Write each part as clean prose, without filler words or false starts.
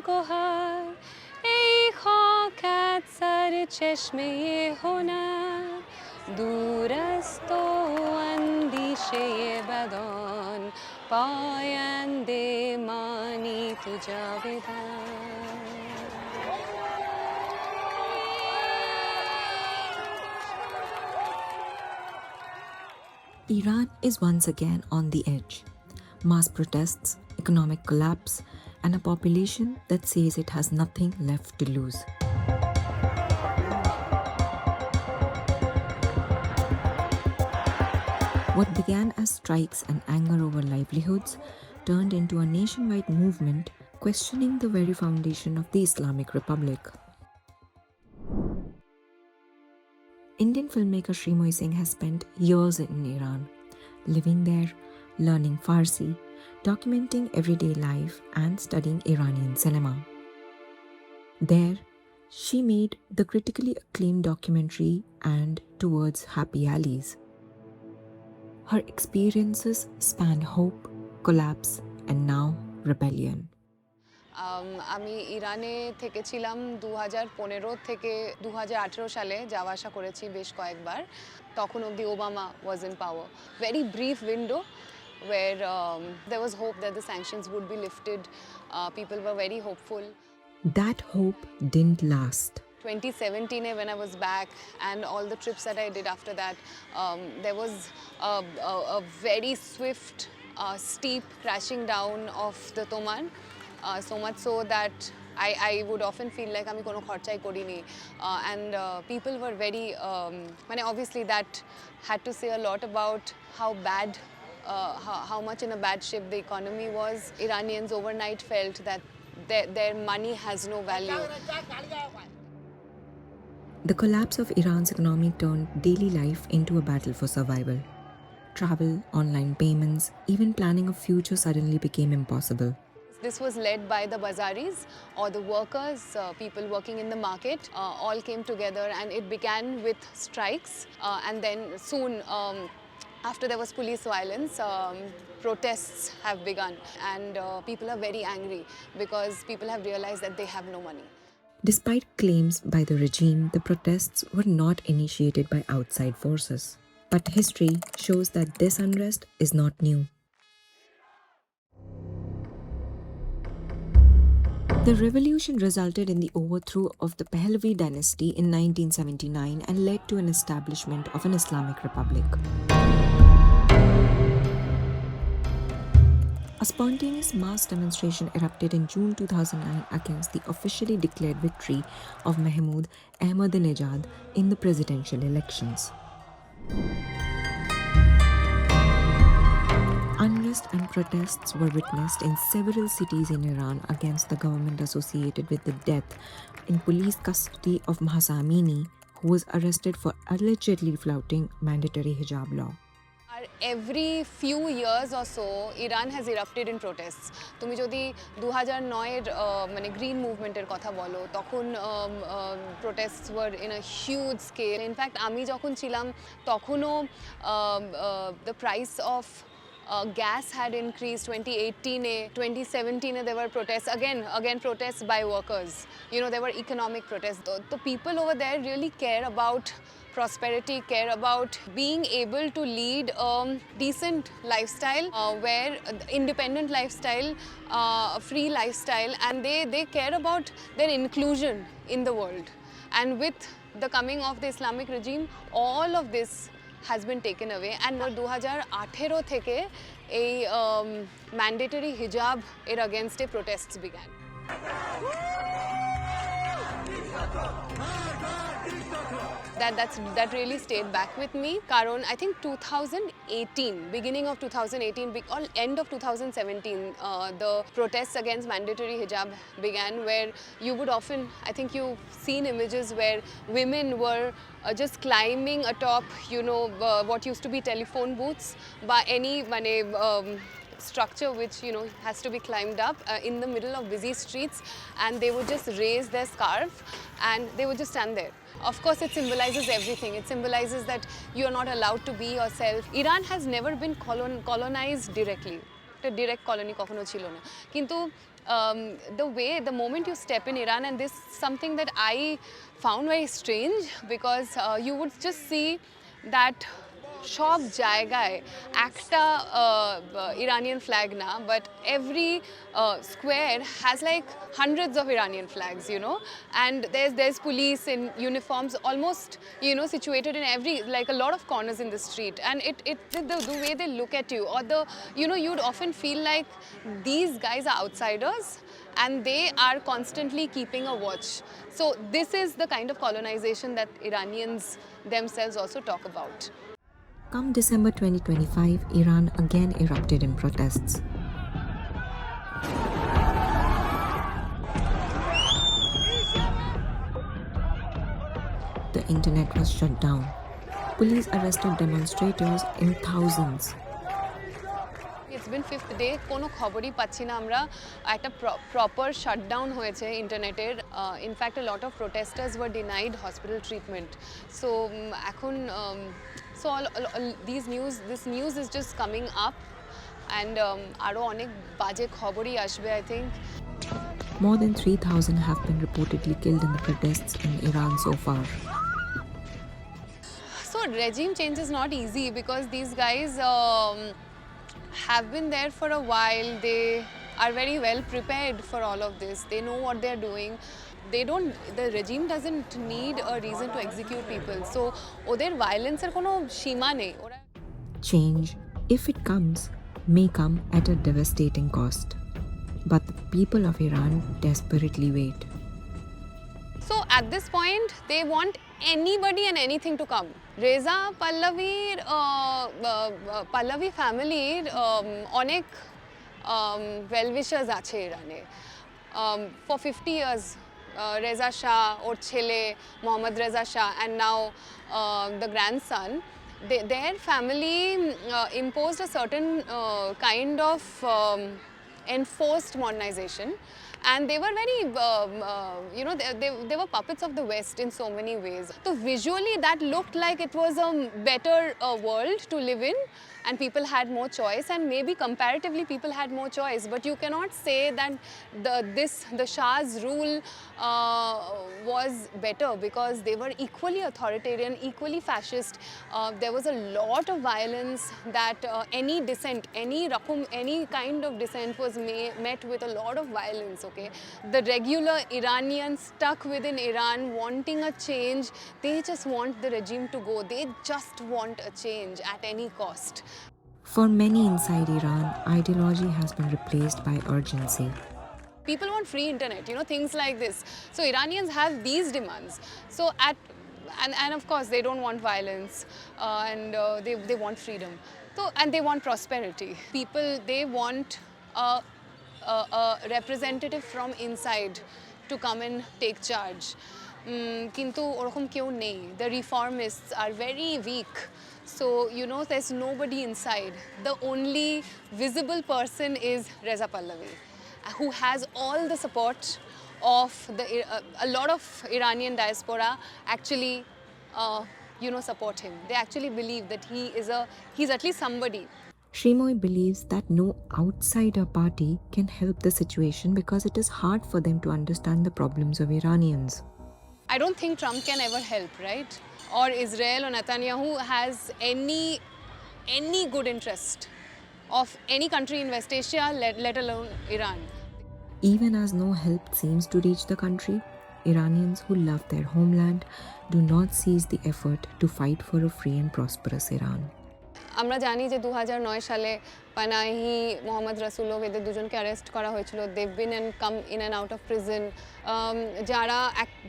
گوهر ای خاکت سر چشمه هنر دور است و اندیشه بدان پاینده مانی تو جاودان. Iran is once again on the edge. Mass protests, economic collapse, and a population that says it has nothing left to lose. What began as strikes and anger over livelihoods turned into a nationwide movement questioning the very foundation of the Islamic Republic. Indian filmmaker Sreemoyee Singh has spent years in Iran, living there, learning Farsi, documenting everyday life, and studying Iranian cinema. There, she made the critically acclaimed documentary and Towards Happy Alleys. Her experiences span hope, collapse, and now rebellion. আমি ইরানে থেকেছিলাম 2015 থেকে 2018 সালে যাওয়া আসা করেছি বেশ কয়েকবার তখন অবধি Obama was in power very brief window where there was hope that the sanctions would be lifted. People were very hopeful. That hope didn't last. 2017 when I was back and all the trips that I did after that, there was a very swift, steep crashing down of the Toman. So much so that I would often feel like আমি কোনো খরচাই করিনি and people were very obviously that had to say a lot about how bad how much in a bad shape the economy was. Iranians overnight felt that their money has no value. The collapse of Iran's economy turned daily life into a battle for survival. Travel, online payments, even planning a future suddenly became impossible. This was led by the bazaris or the workers, people working in the market, all came together and it began with strikes and then soon after there was police violence, protests have begun and people are very angry because people have realized that they have no money. Despite claims by the regime, the protests were not initiated by outside forces. But history shows that this unrest is not new. The revolution resulted in the overthrow of the Pahlavi dynasty in 1979 and led to an establishment of an Islamic Republic. A spontaneous mass demonstration erupted in June 2009 against the officially declared victory of Mahmoud Ahmadinejad in the presidential elections. Unrest and protests were witnessed in several cities in Iran against the government associated with the death in police custody of Mahsa Amini, who was arrested for allegedly flouting mandatory hijab law. Every few years or so, Iran has erupted in protests. তুমি যদি 2009 মানে green মুভমেন্টের কথা বলো তখন protests were in a huge scale. In fact, আমি যখন ছিলাম তখনও the price of gas had increased. 2018, 2017 there were protests again protests by workers. You know, there were economic protests. The people over there really care about prosperity, care about being able to lead a decent lifestyle, where independent lifestyle, free lifestyle, and they care about their inclusion in the world. And with the coming of the Islamic regime, all of this has been taken away and 2018 থেকে এই mandatory hijab এর against protests began. That really stayed back with me কারণ I think 2018 beginning of 2018 or end of 2017 the protests against mandatory hijab began where you would often I think you've seen images where women were just climbing atop what used to be telephone booths by any structure which has to be climbed up in the middle of busy streets and they would just raise their scarf and they would just stand there. Of course, it symbolizes everything. It symbolizes that you are not allowed to be yourself. Iran has never been colonized directly. একটা direct colony কখনো ছিল না, কিন্তু the moment you step in Iran, and this is something that I found very strange, because you would just see that সব জায়গায় একটা Iranian flag না, but every square has like hundreds of Iranian flags, you know, and there's police in uniforms almost, you know, situated in every, like a lot of corners in the street, and the way they look at you, or the, you know, you'd often feel like these guys are outsiders and they are constantly keeping a watch. So this is the kind of colonization that Iranians themselves also talk about. Come December 2025, Iran again erupted in protests. The internet was shut down. Police arrested demonstrators in thousands. It's been fifth day, কোনো খবরই পাচ্ছি না আমরা, একটা proper shutdown হয়েছে ইন্টারনেটের। In fact a lot of protesters were denied hospital treatment. So এখন so this news is just coming up, and আরো অনেক বাজে খবরই আসবে, I think. More than 3,000 have been reportedly killed in the protests in Iran so far. So regime change is not easy, because these guys have been there for a while. They are very well prepared for all of this. They know what they're doing. The regime doesn't need a reason to execute people. So ওদের violence এর কোনো সীমা নেই। Change, if it comes, may come at a devastating cost. But the people of Iran desperately wait. So at this point, they want anybody and anything to come. Reza Pahlavi ফ্যামিলির অনেক well-wishers আছে ইরানে। For 50 years, Reza Shah, ওর ছেলে Mohammad Reza Shah, and now the grandson, their family imposed a certain kind of enforced modernization, and they were very, you know, they were puppets of the West in so many ways. So visually that looked like it was a better world to live in, and people had more choice, and maybe comparatively people had more choice, but you cannot say that the Shah's rule was better, because they were equally authoritarian, equally fascist. There was a lot of violence, that any dissent, any kind of dissent was met with a lot of violence, okay? The regular Iranians stuck within Iran wanting a change, they just want the regime to go. They just want a change at any cost. For many inside Iran, ideology has been replaced by urgency. People want free internet, you know, things like this. So Iranians have these demands. So and of course they don't want violence, and they want freedom. So, and they want prosperity. People, they want a representative from inside to come and take charge. কিন্তু ওরকম কেউ নেই। The reformists are very weak. So, you know, there's nobody inside. The only visible person is Reza Pahlavi, who has all the support of a lot of Iranian diaspora actually, you know, support him. They actually believe that he's at least somebody. Sreemoyee believes that no outsider party can help the situation because it is hard for them to understand the problems of Iranians. I don't think Trump can ever help, right? Or Israel or Netanyahu has any good interest of any country in West Asia, let alone Iran. Even as no help seems to reach the country, Iranians who love their homeland do not cease the effort to fight for a free and prosperous Iran. আমরা জানি যে 2009 সালে পানাহি, মোহাম্মদ রাসুলভ, এদের দুজনকে arrest করা হয়েছিল। They've been and come in and out of prison.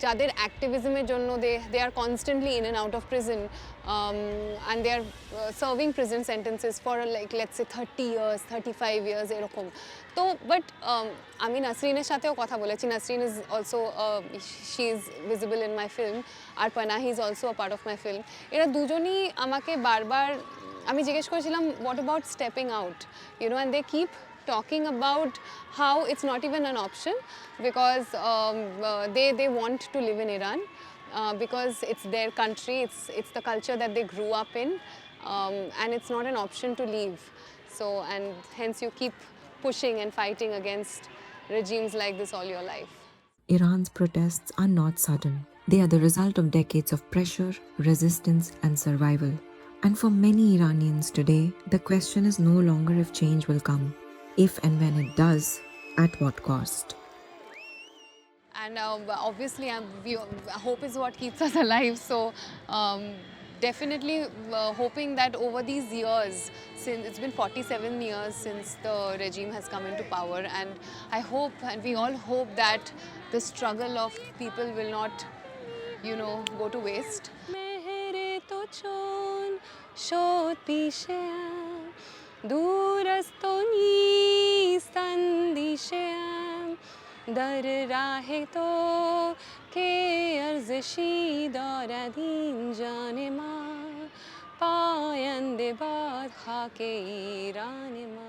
যাদের অ্যাক্টিভিজমের জন্য they are constantly in and out of prison, and they are serving prison sentences for like let's say 30 years, 35 years এরকম। তো বাট আমি নাসরিনের সাথেও কথা বলেছি। Nasrin is also, she is visible in my film, আর Panahi is also a part of my film. এরা দুজনই আমাকে বারবার, আমি জিজ্ঞেস করেছিলাম what about stepping out, you know, and they keep talking about how it's not even an option, because they want to live in Iran, because it's their country, it's the culture that they grew up in, and it's not an option to leave. So, and hence you keep pushing and fighting against regimes like this all your life. Iran's protests are not sudden. They are the result of decades of pressure, resistance, and survival. And for many Iranians today, the question is no longer if change will come, if and when it does, at what cost. And obviously, hope is what keeps us alive. So, definitely hoping that over these years, since it's been 47 years since the regime has come into power, and I hope, and we all hope, that the struggle of people will not, go to waste. در راه تو که ارزشی دارد این جان ما پاینده باد خاک ایران ما